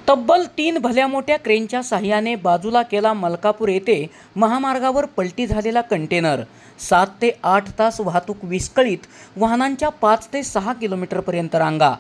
तब्बल 3 भल्या मोठ्या क्रेनच्या साहाय्याने बाजूला केला मलकापूर येथे महामार्गावर पलटी झालेला कंटेनर। 7 ते 8 तास वाहतूक विस्कळीत, वाहनांच्या 5 ते 6 किलोमीटरपर्यंत रांगा।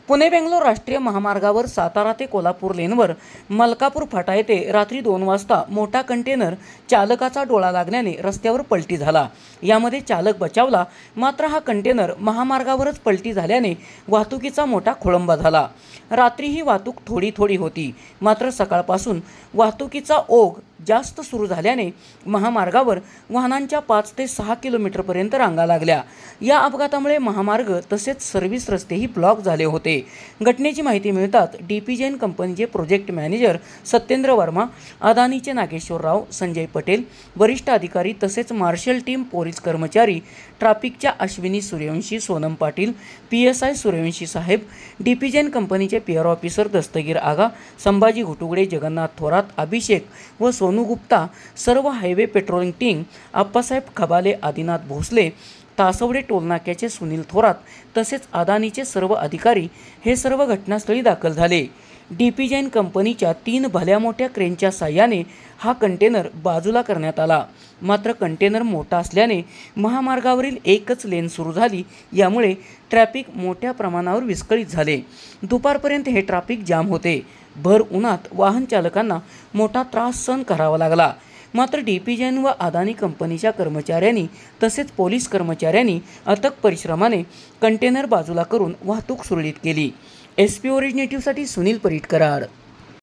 पुणे बेंगलोर राष्ट्रीय महामार्गावर सातारा ते कोल्हापूर लेनवर मलकापूर फाटा येथे रात्री 2 वाजता मोठा कंटेनर चालकाचा डोळा लागल्याने रस्त्यावर पलटी झाला। यामध्ये चालक बचावला, मात्र हा कंटेनर महामार्गावरच पलटी झाल्याने वाहतुकीचा मोठा खोळंबा झाला। रात्री ही वाहतूक थोडी होती, मात्र सकाळपासून वाहतुकीचा ओघ जास्त सुरू झाल्याने महामार्गावर वाहनांच्या 5 ते 6 किलोमीटरपर्यंत रांगा लागल्या। या अपघातामुळे महामार्ग तसेच सर्व्हिस रस्तेही ब्लॉक झाले होते। घटनेची माहिती मिळताच डीपी जैन कंपनीचे प्रोजेक्ट मॅनेजर सत्येंद्र वर्मा, अदानीचे नागेश्वर राव, संजय पटेल, वरिष्ठ अधिकारी तसेच मार्शल टीम, पोलीस कर्मचारी, ट्रॅफिकच्या अश्विनी सूर्यवंशी, सोनम पाटील, PSI सूर्यवंशी साहेब, डीपी जैन कंपनीचे पीआर ऑफिसर दस्तगीर आगा, संभाजी घुटुगडे, जगन्नाथ थोरात, अभिषेक व सोनू गुप्ता, सर्व highway patrolling team, Appasaheb Khabale, Adinath Bhosale, Tasawade टोलनाक्याचे सुनील थोरात तसेच अदानीचे सर्व अधिकारी हे सर्व घटनास्थळी दाखल झाले। डीपी जैन कंपनीच्या 3 भल्या मोठ्या क्रेनच्या साहाय्याने हा कंटेनर बाजूला करण्यात आला, मात्र कंटेनर मोठा असल्याने महामार्गावरील एकच लेन सुरू झाली। यामुळे ट्रॅफिक मोठ्या प्रमाणावर विस्कळीत झाले। दुपारपर्यंत हे ट्रॅफिक जाम होते। भर उन्हात वाहन चालकांना मोठा त्रास सहन करावा लागला, मात्र डीपी जैन व अदानी कंपनीच्या कर्मचाऱ्यांनी तसेच पोलीस कर्मचाऱ्यांनी अथक परिश्रमाने कंटेनर बाजूला करून वाहतूक सुरळीत केली। SP ओरिजिनेटिव्हसाठी सुनील परीटकर।